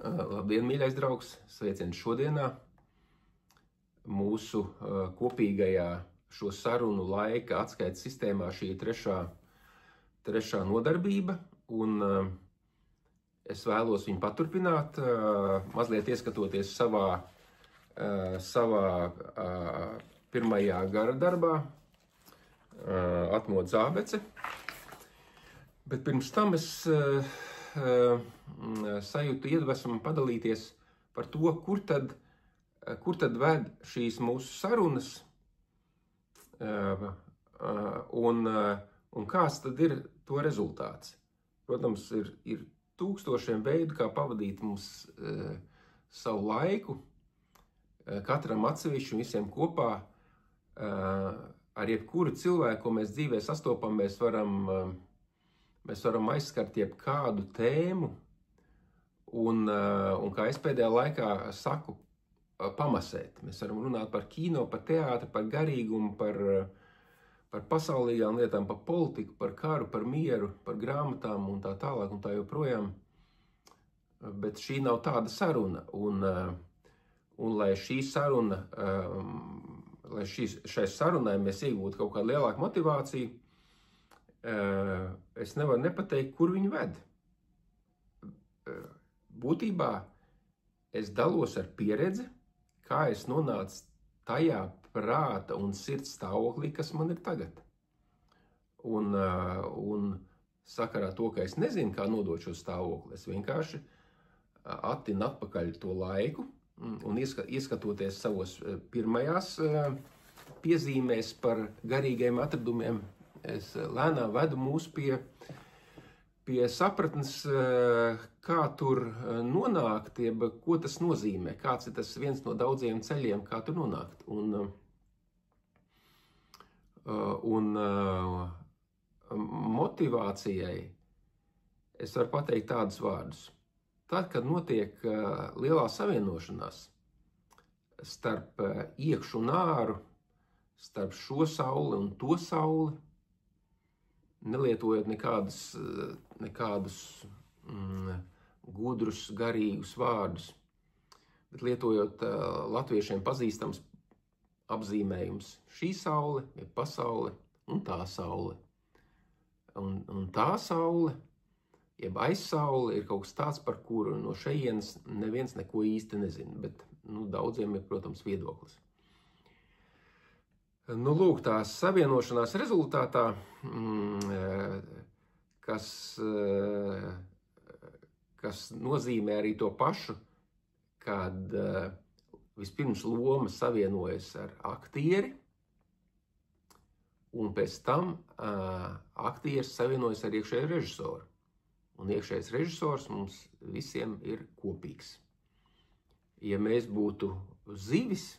Labdien, mīļais draugs! Sveiciens šodienā mūsu kopīgajā šo sarunu laika atskaites sistēmā. Šī ir trešā nodarbība, un es vēlos viņu paturpināt, mazliet ieskatoties savā pirmajā gara darbā, Atmodu zābece. Bet pirms tam es sajūtu iedvesmu padalīties par to, kur tad ved šīs mūsu sarunas un kāds tad ir to rezultāts. Protams, ir tūkstošiem veidu, kā pavadīt mums savu laiku, katram atsevišķi un visiem kopā. Ar jebkuru cilvēku, ko mēs dzīvē sastopam, mēs varam aizskart jebkādu tēmu, un kā es pēdējā laikā saku, pamasēt. Mēs varam runāt par kino, par teātri, par garīgumu, par pasaulīgām lietām, par politiku, par karu, par mieru, par grāmatām un tā tālāk un tā joprojām. Bet šī nav tāda saruna, un lai šī saruna, šai sarunai mēs iegūtu kaut kādu lielāku motivāciju, es nevaru nepateikt, kur viņi ved. Būtībā es dalos ar pieredzi, kā es nonācu tajā prāta un sirds stāvoklī, kas man ir tagad. Un sakarā to, ka es nezinu, kā nodot šo stāvokli, es vienkārši attinu atpakaļ to laiku un ieskatoties savos pirmajās piezīmēs par garīgiem atradumiem, es lēnām vedu mūs pie sapratnes, kā tur nonākt, jeb ko tas nozīmē, kāds ir tas viens no daudziem ceļiem, kā tur nonākt. Un motivācijai es varu pateikt tādus vārdus. Tad, kad notiek lielā savienošanās starp iekšu un āru, starp šo sauli un to sauli, nelietojot nekādus gudrus, garīgus vārdus, bet lietojot latviešiem pazīstams apzīmējums. Šī saule ir pasaule un tā saule. Un tā saule, jeb aizsaule, ir kaut kas tāds, par kuru no šejienes neviens neko īsti nezina, bet daudziem ir, protams, viedoklis. Lūk, tās savienošanās rezultātā, kas nozīmē arī to pašu, kad vispirms loma savienojas ar aktieri, un pēc tam aktieris savienojas ar iekšēju režisoru. Un iekšējais režisors mums visiem ir kopīgs. Ja mēs būtu zivis,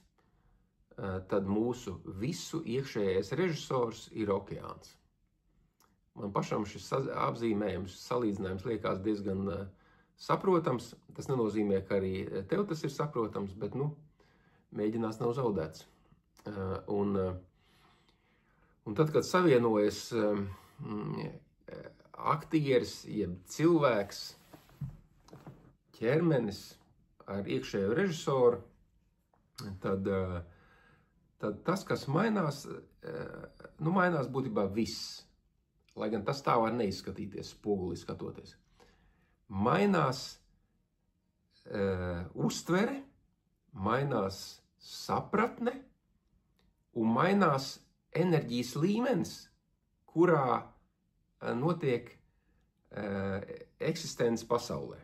tad mūsu visu iekšējais režisors ir okeāns. Man pašam šis apzīmējums, salīdzinājums liekas diezgan saprotams. Tas nenozīmē, ka arī tev tas ir saprotams, bet, mēģinās nav zaudēts. Un tad, kad savienojas aktieris, jeb cilvēks, ķermenis ar iekšējo režisoru, tad tas, kas mainās, mainās būtībā viss, lai gan tas tā var neizskatīties, spogulī skatoties. Mainās uztvere, mainās sapratne un mainās enerģijas līmenis, kurā notiek eksistence pasaulē.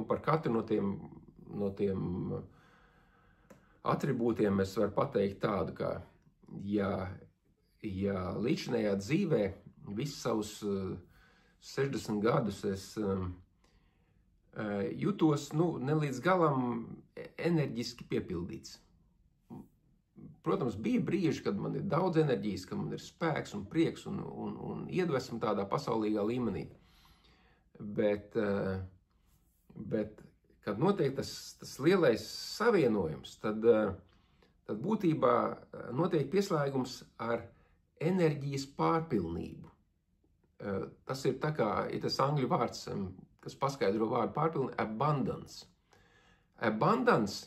Par katru no tiem atribūtiem es varu pateikt tādu, ka ja līdzinējā dzīvē visus savus 60 gadus es jutos ne līdz galam enerģiski piepildīts. Protams, bija brīži, kad man ir daudz enerģijas, kad man ir spēks un prieks un iedvesma tādā pasaulīgā līmenī. Bet kad notiek tas lielais savienojums, tad būtībā notiek pieslēgums ar enerģijas pārpilnību. Tas ir tā kā, ir tas angļu vārds, kas paskaidro vārdu pārpilni, abundance. Abundance,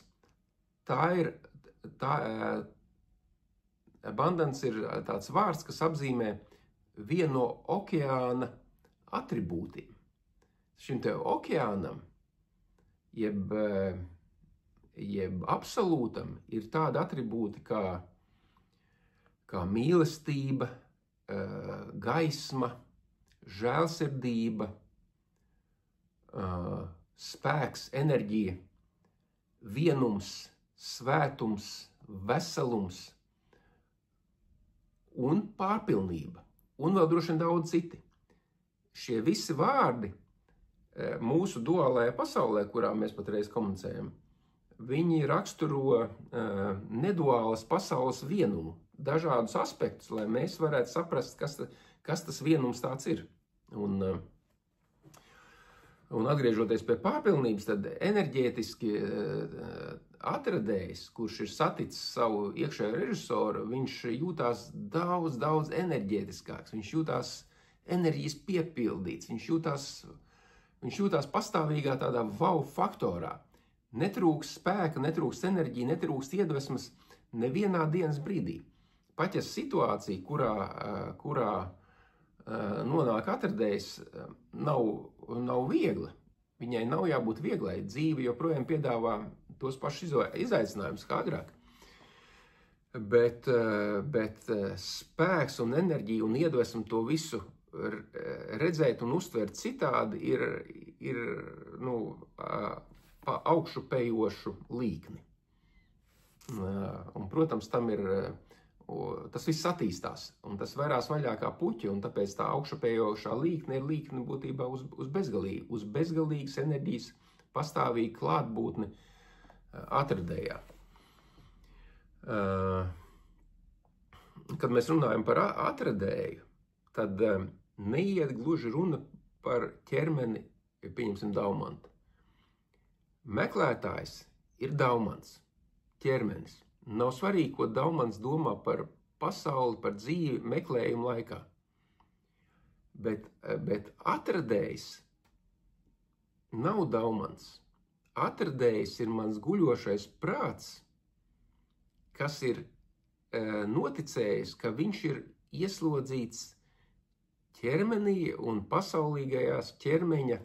abundance ir tāds vārds, kas apzīmē vienu no okeāna atribūtiem. Šim te okeānam, jeb absolūtam, ir tāda atribūti kā mīlestība, gaisma, žēlsirdība, spēks, enerģija, vienums, svētums, veselums un pārpilnība. Un vēl droši vien daudz citi. Šie visi vārdi mūsu duālajā pasaulē, kurā mēs patreiz komunicējam, viņi raksturo neduālas pasaules vienumu, dažādus aspektus, lai mēs varētu saprast, kas tas vienums tāds ir. Un atgriežoties pie pārpilnības, tad enerģētiski atradējs, kurš ir saticis savu iekšējo režisoru, viņš jūtās daudz enerģētiskāks, viņš jūtās enerģijas piepildīts, viņš jūtās pastāvīgā tādā wow faktorā. Netrūks spēka, netrūks enerģija, netrūks iedvesmas nevienā dienas brīdī. Pat ja situācija, kurā nonāk atradējs, nav viegla. Viņai nav jābūt vieglai. Dzīve joprojām piedāvā tos pašus izaicinājumus kā agrāk. Bet spēks un enerģija un iedvesma to visu redzēt un uztvert citādi ir pa augšupējošu līkni. Un, protams, tas viss attīstās, un tas vērās vaļā kā puķi, un tāpēc tā augšupējošā līkne ir līkne būtībā uz bezgalīgas enerģijas pastāvīgu klātbūtni atradējā. Kad mēs runājam par atradēju, tad neiet gluži runa par ķermeni, pieņemsim daumantu. Meklētājs ir daumants, ķermenis. Nav svarīgi, ko daumants domā par pasauli, par dzīvi meklējumu laikā. Bet atradējs nav daumants. Atradējs ir mans guļošais prāts, kas ir noticējis, ka viņš ir ieslodzīts ķermenī un pasaulīgajās ķermeņa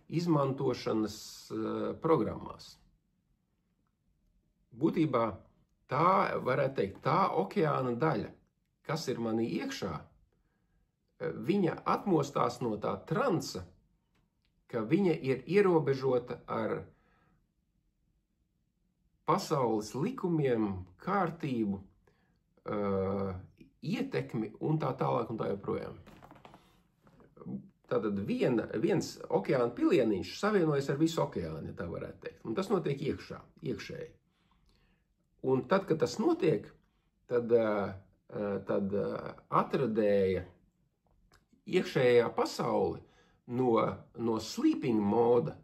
izmantošanas programmās. Būtībā tā, varētu teikt, tā okeāna daļa, kas ir manī iekšā, viņa atmostās no tā transa, ka viņa ir ierobežota ar pasaules likumiem, kārtību, ietekmi un tā tālāk un tā joprojām. Tātad viens okeāna pilieniņš savienojas ar visu okeānu, ja tā varētu teikt. Un tas notiek iekšēji. Un tad, kad tas notiek, tad atradēja iekšējā pasauli no sleeping moda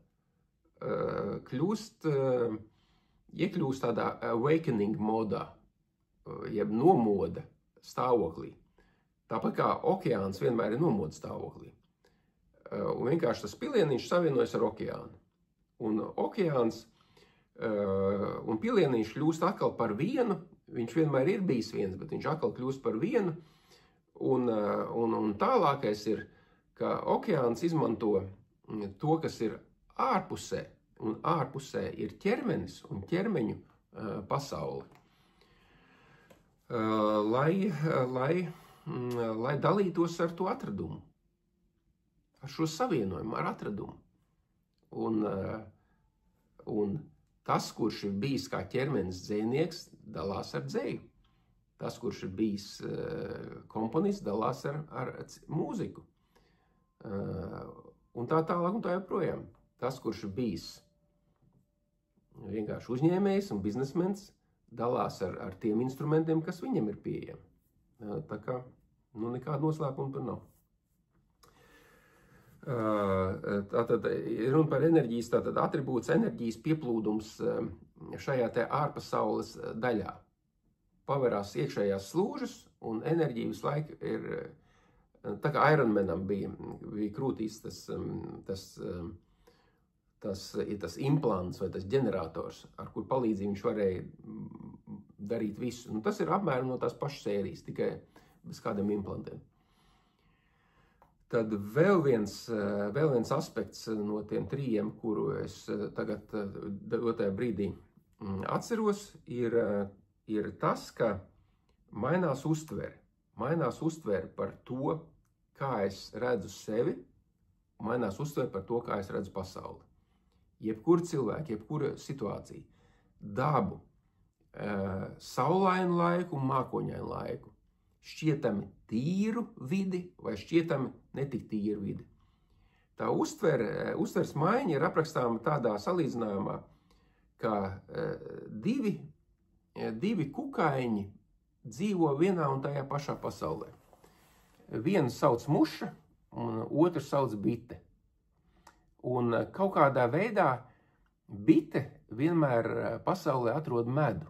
iekļūst tādā awakening modā, jeb nomoda stāvoklī. Tāpat kā okeāns vienmēr ir nomoda stāvoklī. Un vienkārši tas pilieniņš savienojas ar okeānu. Un okeāns un pilieniņš kļūst atkal par vienu, viņš vienmēr ir bijis viens, bet viņš atkal kļūst par vienu, un tālākais ir, ka okeāns izmanto to, kas ir ārpusē, un ārpusē ir ķermenis un ķermeņu pasauli, lai dalītos ar to atradumu, ar šo savienojumu, ar atradumu. Un tas, kurš ir bijis kā ķermenis dzejnieks, dalās ar dzeju. Tas, kurš ir bijis komponists, dalās ar mūziku. Un tā tālāk un tā joprojām. Tas, kurš ir bijis vienkārši uzņēmējs un biznesmens, dalās ar tiem instrumentiem, kas viņam ir pieejami. Tā kā, nekāda noslēpuma tur nav. Tātad runa par enerģijas, tātad atribūts, enerģijas pieplūdums šajā te ārpasaules daļā. Paverās iekšējās slūžas un enerģija visu laiku ir, tā kā Ironmanam bija krūtīs tas tas implants vai tas ģenerators, ar kur palīdzību viņš varēja darīt visu. Nu, tas ir apmēram no tās pašas sērijas, tikai bez kādiem implantiem. Tad vēl viens aspekts no tiem 3, kuru es tagad dotajā brīdī atceros, ir tas, ka mainās uztvere. Mainās uztvere par to, kā es redzu sevi, mainās uztvere par to, kā es redzu pasauli. Jebkura cilvēka, jebkura situācija, dabu, saulainu laiku un mākoņainu laiku, šķietami tīru vidi vai šķietami netik tīru vidi. Tā uztveres maiņa ir aprakstāma tādā salīdzinājumā, ka divi kukaiņi dzīvo vienā un tajā pašā pasaulē. Vienu sauc muša un otru sauc bite. Un kaut kādā veidā bite vienmēr pasaulē atrod medu,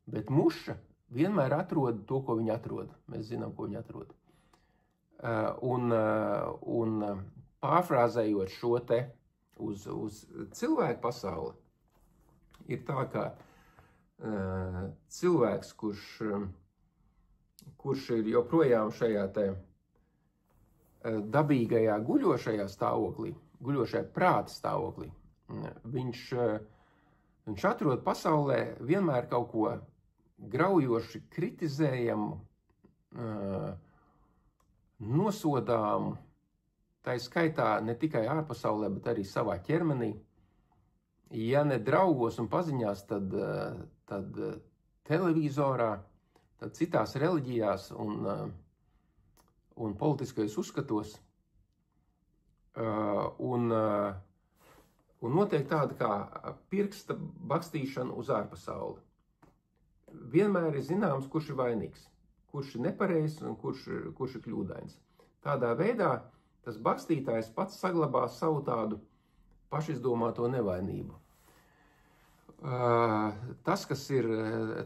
bet muša vienmēr atrod to, ko viņa atrod. Mēs zinām, ko viņa atrod. Un pārfrāzējot šo te uz cilvēku pasauli, ir tā, ka cilvēks, kurš ir joprojām šajā te dabīgajā guļošajā stāvoklī, guļošajā prāta stāvoklī, viņš atrod pasaulē vienmēr kaut ko graujoši kritizējamu, nosodāmu, tā skaitā ne tikai ārpasaulē, bet arī savā ķermenī. Ja ne draugos un paziņās, tad televizorā, tad citās reliģijās un politiskajos uzskatos. Un notiek tāda kā pirksta bakstīšana uz ārpasauli. Vienmēr ir zināms, kurš ir vainīgs, kurš ir nepareizs un kurš ir kļūdains. Tādā veidā tas bakstītājs pats saglabā savu tādu pašizdomāto nevainību. Tas, kas ir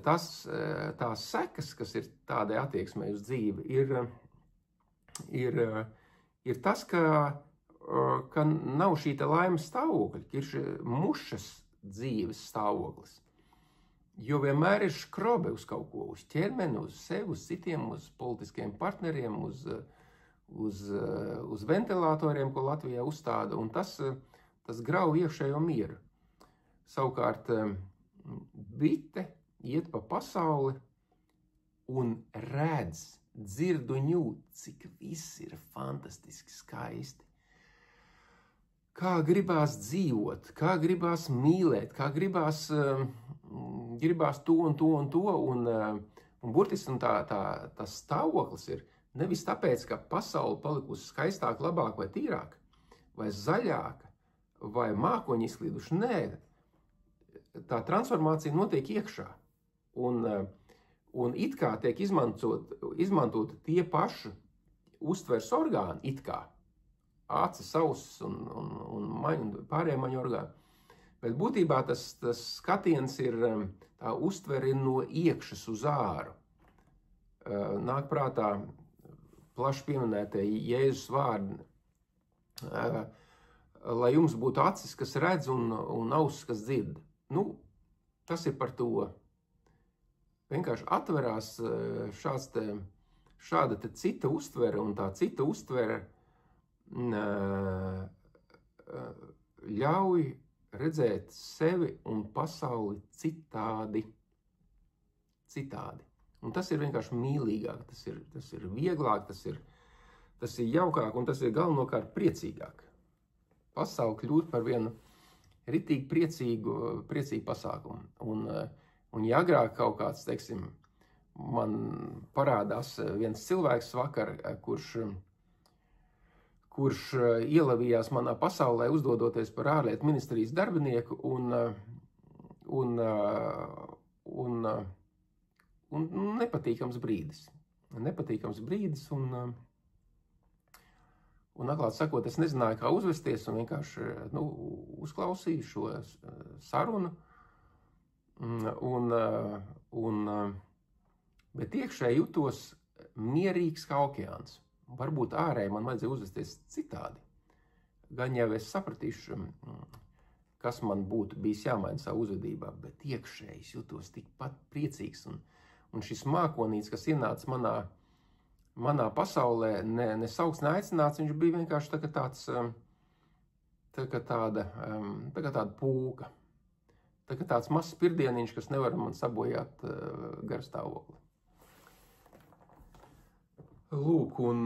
tās sekas, kas ir tādai attieksmei uz dzīvi, ir tas, ka nav šī laimes stāvokļa, ka ir šī mušas dzīves stāvoklis. Jo vienmēr ir škrobe uz kaut ko, uz ķermeni, uz sevi, uz citiem, uz politiskiem partneriem, uz ventilatoriem, ko Latvijā uzstāda, un tas grauj iekšējo mieru. Savukārt bite iet pa pasauli un redz, dzird un jūt, cik viss ir fantastiski skaisti. Kā gribās dzīvot, kā gribās mīlēt, kā gribās to un to un to, un burtiski tas stāvoklis ir nevis tāpēc, ka pasaule palikusi skaistāka, labāka vai tīrāka, vai zaļāka, vai mākoņi izklīduši, nē, tā transformācija notiek iekšā, un it kā tiek izmantot tie paši uztveres orgāni, it kā, acis, ausis un pārējie maņu orgāni. Bet būtībā tas skatiens ir, tā uztvere no iekšas uz āru. Nāk prātā plaši pieminētie Jēzus vārdi, lai jums būtu acis, kas redz un ausis, kas dzird. Nu, tas ir par to. Vienkārši atverās šāda cita uztvere, un tā cita uztvere ļauj redzēt sevi un pasauli citādi. Un tas ir vienkārši mīlīgāk, tas ir vieglāk, tas ir jaukāk un tas ir galvenokārt priecīgāk. Pasauli kļūt par vienu ritīgi priecīgu pasākumu. Un ja agrāk kaut kāds, teiksim, man parādās viens cilvēks vakar, kurš ielavījās manā pasaulē, uzdodoties par ārlietu ministrijas darbinieku, un nepatīkams brīdis. Un atklāt sakot, es nezināju, kā uzvesties, un vienkārši uzklausīju šo sarunu. Bet iekšēji jutos mierīgs kā okeāns. Varbūt ārēji man vajadzēja uzvesties citādi. gan jau es sapratīšu, kas man būtu bijis jāmaina savu uzvedībā, bet iekšējs jutos tikpat priecīgs. Un šis mākonīts, kas ienāca manā pasaulē, ne saukts, ne aicināts, viņš bija vienkārši tāda pūka. Tāds mazs pirdieniņš, kas nevar man sabojāt garstāvokli. Lūk, un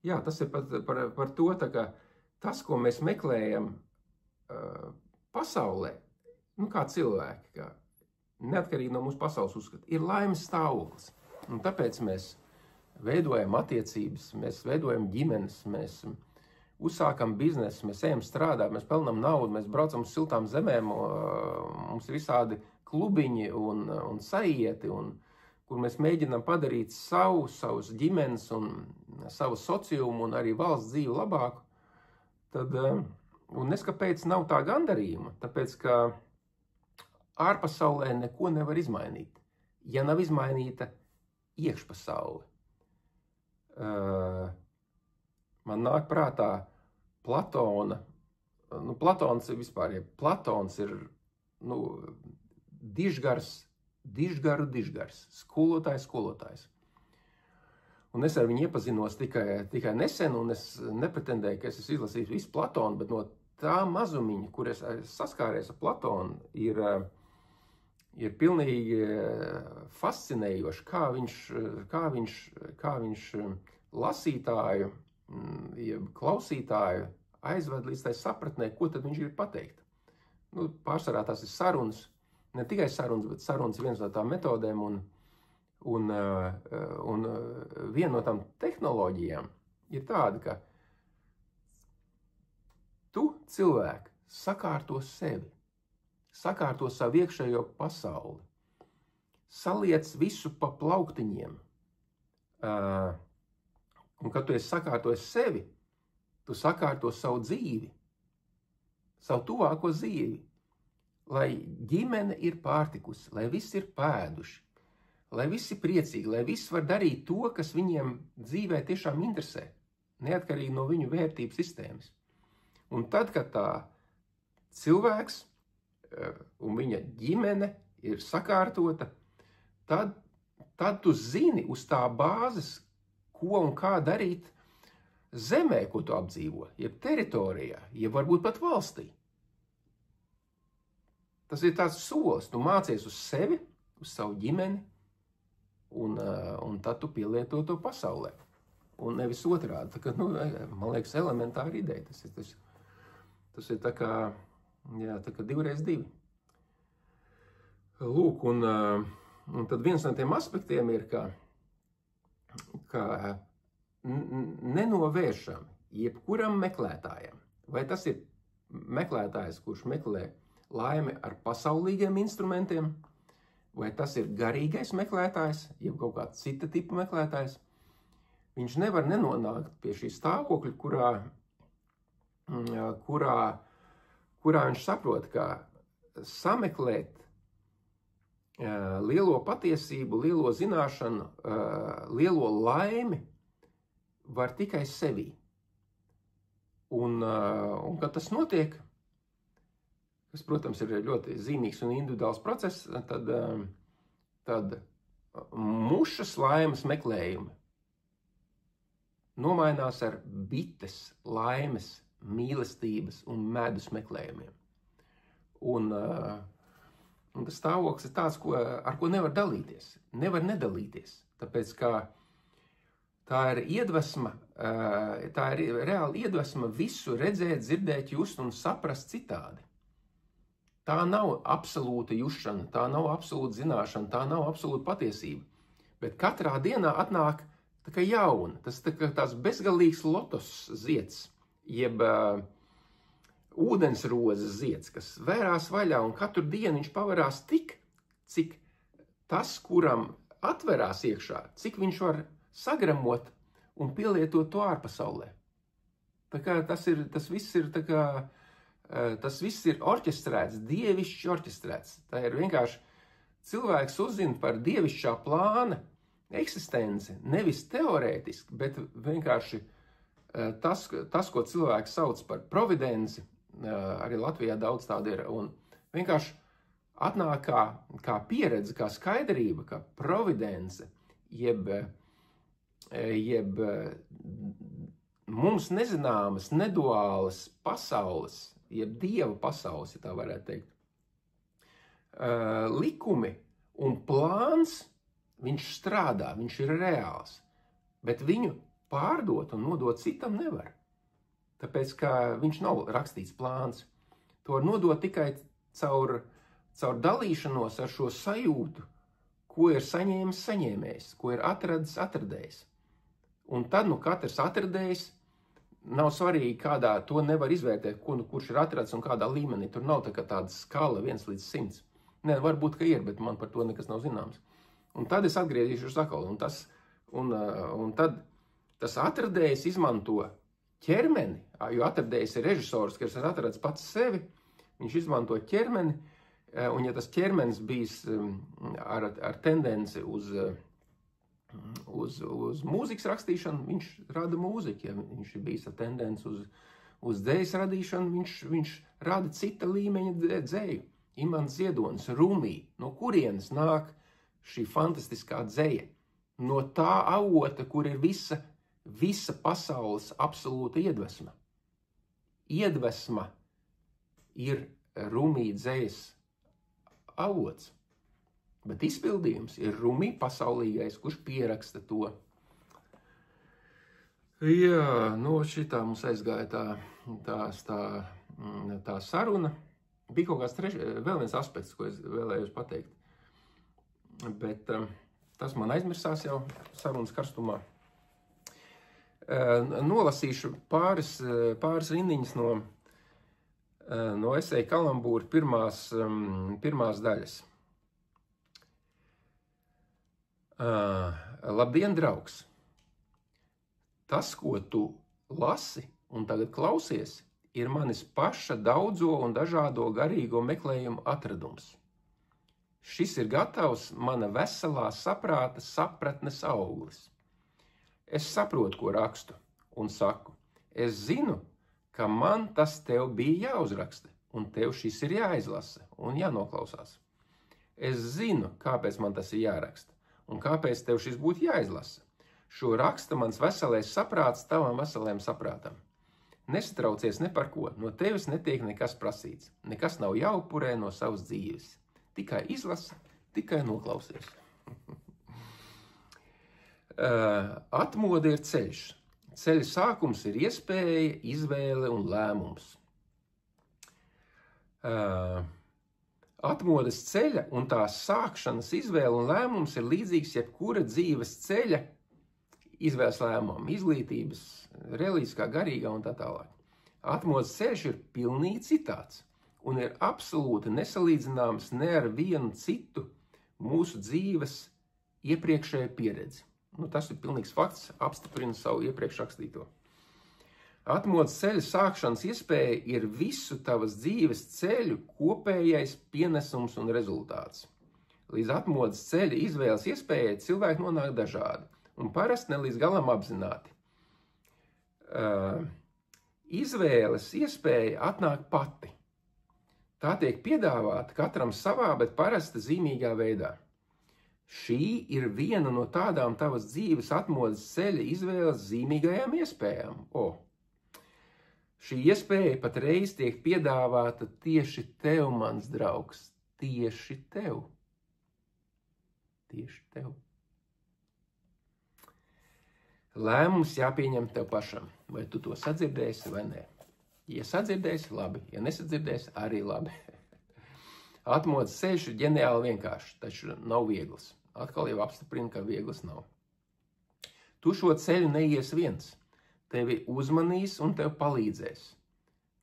jā, tas ir par to, tas, ko mēs meklējam pasaulē, kā cilvēki, neatkarīgi no mūsu pasaules uzskata, ir laimes stāvoklis. Un tāpēc mēs veidojam attiecības, mēs veidojam ģimenes, mēs uzsākam biznesu, mēs ejam strādāt, mēs pelnam naudu, mēs braucam uz siltām zemēm, mums ir visādi klubiņi un saieti, kur mēs mēģinām padarīt savus ģimenes un savu sociumu un arī valsts dzīvi labāku. Un neskapēc nav tā gandarījuma, tāpēc, ka ārpasaulē neko nevar izmainīt, ja nav izmainīta iekšpasaule. Man nāk prātā Platona. Platons ir vispār, Platons ir dižgars, skolotājs. Un es ar viņu iepazinos tikai nesen, un es nepretendēju, ka es esmu izlasījis visu Platonu, bet no tā mazumiņa, kur es saskāries ar Platonu, ir pilnīgi fascinējoši, kā viņš lasītāju, klausītāju aizved līdz tai sapratnē, ko tad viņš grib pateikt. Pārsvarā tās ir sarunas, ne tikai sarunas, bet sarunas ir viens no tām metodēm, un viena no tām tehnoloģijām ir tāda, ka tu, cilvēki, sakārto sevi, sakārto savu iekšējo pasauli, saliec visu pa plauktiņiem, un kad tu esi sakārtojis sevi, tu sakārto savu dzīvi, savu tuvāko dzīvi, lai ģimene ir pārtikusi, lai visi ir pēduši, lai visi ir priecīgi, lai visi var darīt to, kas viņiem dzīvē tiešām interesē, neatkarīgi no viņu vērtību sistēmas. Un tad, kad tā cilvēks un viņa ģimene ir sakārtota, tad tu zini uz tā bāzes, ko un kā darīt zemē, ko tu apdzīvo, jeb teritorijā, jeb varbūt pat valstī. Tas ir tāds solis, tu mācies uz sevi, uz savu ģimeni, un tad tu pielieto to pasaulē. Un nevis otrādi. Man liekas, elementāra ideja. Tas ir tā kā 2x2. Lūk, un tad viens no tiem aspektiem ir, ka nenovēršami jebkuram meklētājam, vai tas ir meklētājs, kurš meklē laimi ar pasaulīgiem instrumentiem, vai tas ir garīgais meklētājs, jeb kaut kāds cita tipa meklētājs, viņš nevar nenonākt pie šī stāvokļa, kurā viņš saprot, ka sameklēt lielo patiesību, lielo zināšanu, lielo laimi var tikai sevī. Un kad tas notiek, kas, protams, ir ļoti zīmīgs un individuāls process, tad mušas laimes meklējumi nomainās ar bites, laimes, mīlestības un medus meklējumiem. Un tas stāvoklis ir tāds, ar ko nevar dalīties, nevar nedalīties, tāpēc, ka tā ir iedvesma, tā ir reāli iedvesma visu redzēt, dzirdēt, just un saprast citādi. Tā nav absolūta jušana, tā nav absolūta zināšana, tā nav absolūta patiesība, bet katrā dienā atnāk tā kā jauna, tas tā kā tās bezgalīgs lotos zieds, jeb ūdensrozes zieds, kas vērās vaļā, un katru dienu viņš pavarās tik, cik tas, kuram atverās iekšā, cik viņš var sagremot un pielietot to ārpasaulē. Tā kā tas viss ir orķestrēts, dievišķi orķestrēts. Tā ir vienkārši cilvēks uzzina par dievišķā plāna eksistenci, nevis teorētiski, bet vienkārši tas, ko cilvēki sauc par providenci, arī Latvijā daudz tāda ir, un vienkārši atnāk kā pieredze, kā skaidrība, ka providence, jeb mums nezināmas, neduālas pasaules, jeb dieva pasaules, ja tā varētu teikt, likumi un plāns, viņš strādā, viņš ir reāls, bet viņu pārdot un nodot citam nevar. Tāpēc, ka viņš nav rakstīts plāns. To var nodot tikai caur dalīšanos ar šo sajūtu, ko ir saņēmis saņēmējs, ko ir atradis atradējs. Un tad, katrs atradējs, nav svarīgi, kādā to nevar izvērtēt, kurš ir atradis un kādā līmenī. Tur nav tāda skala 1 līdz 100. Nē, varbūt, ka ir, bet man par to nekas nav zināms. Un tad es atgriezīšos atkal, un tad tas atradējs izmanto ķermeni, jo atradējs ir režisors, kas ir atradis pats sevi, viņš izmanto ķermeni, un ja tas ķermenis bijis ar tendenci uz mūzikas rakstīšanu, viņš rada mūziku, ja viņš ir bijis ar tendenci uz dzejas radīšanu, viņš rada cita līmeņa dzeju. Imants Ziedonis, Rumī, no kurienes nāk šī fantastiskā dzeja? No tā avota, kur ir visa pasaules absolūta iedvesma. Iedvesma ir Rumī dzejas avots, bet izpildījums ir Rumī pasaulīgais, kurš pieraksta to. Jā, šitā mums aizgāja tā saruna. Bija kaut kāds vēl viens aspekts, ko es vēlējos pateikt, bet tas man aizmirsās jau sarunas karstumā. Nolasīšu pāris rindiņas no eseja Kalambūra pirmās daļas. Labdien, draugs! Tas, ko tu lasi un tagad klausies, ir manis paša daudzo un dažādo garīgo meklējumu atradums. Šis ir gatavs mana veselā saprāta sapratnes auglis. Es saprotu, ko rakstu, un saku, es zinu, ka man tas tev bija jāuzraksta, un tev šis ir jāizlasa un jānoklausās. Es zinu, kāpēc man tas ir jāraksta, un kāpēc tev šis būtu jāizlasa. Šo raksta mans veselais saprāts tavam veselajam saprātam. Nesatraucies ne par ko, no tevis netiek nekas prasīts, nekas nav jāupurē no savas dzīves. Tikai izlasa, tikai noklausies. Atmoda ir ceļš. Ceļa sākums ir iespēja, izvēle un lēmums. Atmodas ceļa un tās sākšanas izvēle un lēmums ir līdzīgs jebkura dzīves ceļa izvēles lēmumam, izglītības, reliģiskā, garīgā un tā tālāk. Atmodas ceļš ir pilnīgi citāds un ir absolūti nesalīdzināms ne ar vienu citu mūsu dzīves iepriekšēju pieredzi. Tas ir pilnīgs fakts, apstiprina savu iepriekš rakstīto. Atmodas ceļa sākšanas iespēja ir visu tavas dzīves ceļu kopējais pienesums un rezultāts. Līdz atmodas ceļa izvēles iespējai cilvēki nonāk dažādi un parasti ne līdz galam apzināti. Izvēles iespēja atnāk pati. Tā tiek piedāvāta katram savā, bet parasti zīmīgā veidā. Šī ir viena no tādām tavas dzīves atmodas ceļa izvēles zīmīgajām iespējām. Šī iespēja pat reiz tiek piedāvāta tieši tev, mans draugs, tieši tev. Tieši tev. Lēmums jāpieņem tev pašam, vai tu to sadzirdēsi vai nē. Ja sadzirdēsi, labi, ja nesadzirdēsi, arī labi. Atmodas ceļš ir ģeniāli vienkārši, taču nav viegls. Atkal jau apstiprina, ka viegls nav. Tu šo ceļu neies viens. Tevi uzmanīs un tev palīdzēs.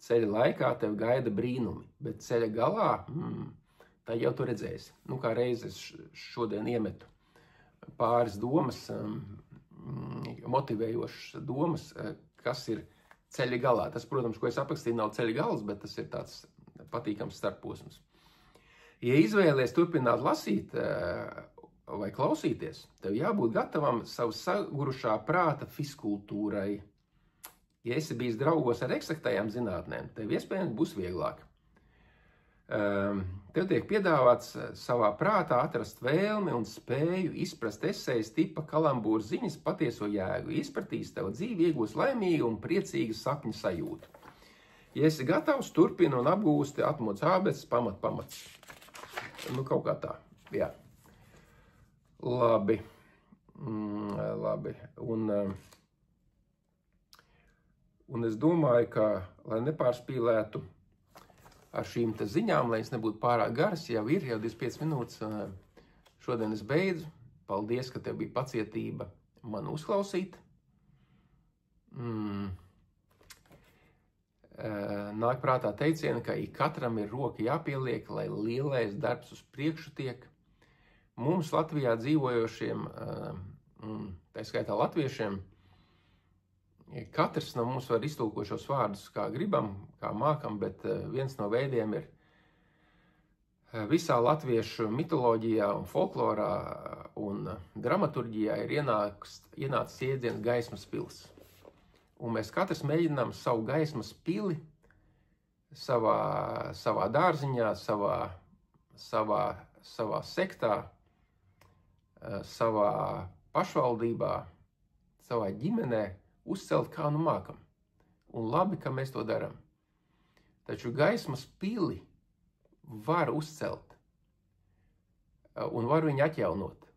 Ceļa laikā tev gaida brīnumi, bet ceļa galā, tā jau tu redzēsi. Kā reizes šodien iemetu pāris domas, motivējošas domas, kas ir ceļa galā. Tas, protams, ko es aprakstīju, nav ceļa gals, bet tas ir tāds patīkams starpposms. Ja izvēlies turpināt lasīt vai klausīties, tev jābūt gatavam savu sagurušā prāta fiskultūrai. Ja esi bijis draugos ar eksaktajām zinātnēm, tev iespējams būs vieglāk. Tev tiek piedāvāts savā prātā atrast vēlmi un spēju izprast esejas tipa kalambūra ziņas patieso jēgu. Izpratīs tev dzīvi, iegūs laimīgu un priecīgu sapņu sajūtu. Ja esi gatavs, turpini un apgūsti atmodas ābeces pamats. Nu, kaut kā tā, jā. Labi. Un es domāju, ka, lai nepārspīlētu ar šīm te ziņām, lai es nebūtu pārāk garas, jau 25 minūtes, šodien es beidzu. Paldies, ka tev bija pacietība man uzklausīt. Nāk prātā teiciena, ka katram ir roka jāpieliek, lai lielais darbs uz priekšu tiek. Mums Latvijā dzīvojošiem, tā skaitā latviešiem, katrs no mums var iztulkot šos vārdus kā gribam, kā mākam, bet viens no veidiem ir visā latviešu mitoloģijā un folklorā un dramaturģijā ir ienācis jēdziens gaismas pils. Un mēs katrs mēģinām savu gaismas pili savā dārziņā, savā sektā, savā pašvaldībā, savā ģimenē uzcelt kā nu mākam. Un labi, ka mēs to darām. Taču gaismas pili var uzcelt un var viņu atjaunot,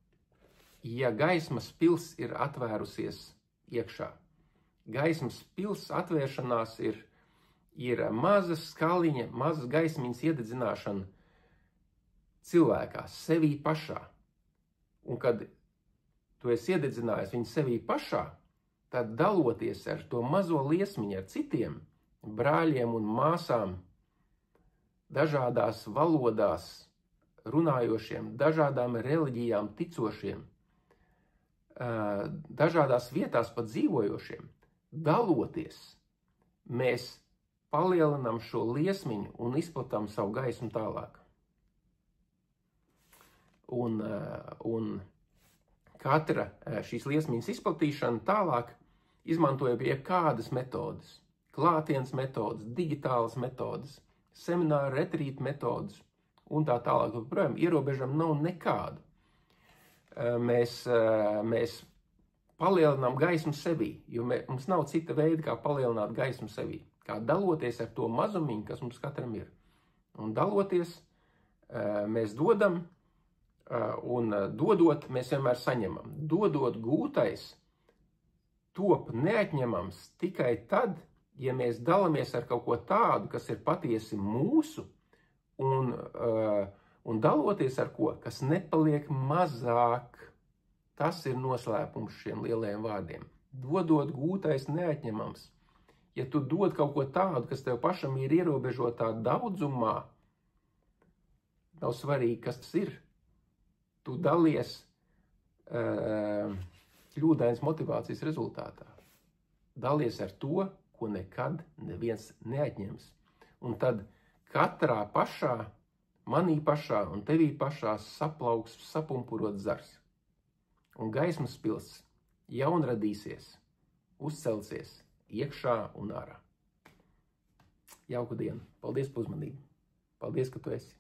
ja gaismas pils ir atvērusies iekšā. Gaismas pils atvēršanās ir maza skaliņa, mazas gaismiņas iededzināšana cilvēkā, sevī pašā. Un kad tu esi iededzinājis viņu sevī pašā, tad daloties ar to mazo liesmiņu ar citiem brāļiem un māsām, dažādās valodās runājošiem, dažādām reliģijām ticošiem, dažādās vietās pat dzīvojošiem, daloties, mēs palielinām šo liesmiņu un izplatām savu gaismu tālāk. Un katra šīs liesmiņas izplatīšana tālāk izmantoja jebkādas metodas, klātienes metodas, digitālas metodas, semināru, retrītu metodas un tā tālāk. Projām, ierobežam nav nekādu. Mēs palielinām gaismu sevī, jo mums nav cita veida, kā palielināt gaismu sevī. Kā daloties ar to mazumiņu, kas mums katram ir. Un daloties, mēs dodam, un dodot, mēs vienmēr saņemam. Dodot gūtais top neatņemams tikai tad, ja mēs dalamies ar kaut ko tādu, kas ir patiesi mūsu, un daloties ar ko, kas nepaliek mazāk. Tas ir noslēpums šiem lielajiem vārdiem. Dodot gūtais neatņemams. Ja tu dod kaut ko tādu, kas tev pašam ir ierobežotā daudzumā, nav svarīgi, kas tas ir. Tu dalies kļūdainas motivācijas rezultātā. Dalies ar to, ko nekad neviens neatņems. Un tad katrā pašā, manī pašā un tevī pašā saplauks sapumpurot zars. Un gaismas pils jaun radīsies, uzcelsies iekšā un ārā. Jauku dienu. Paldies par uzmanību. Paldies, ka tu esi.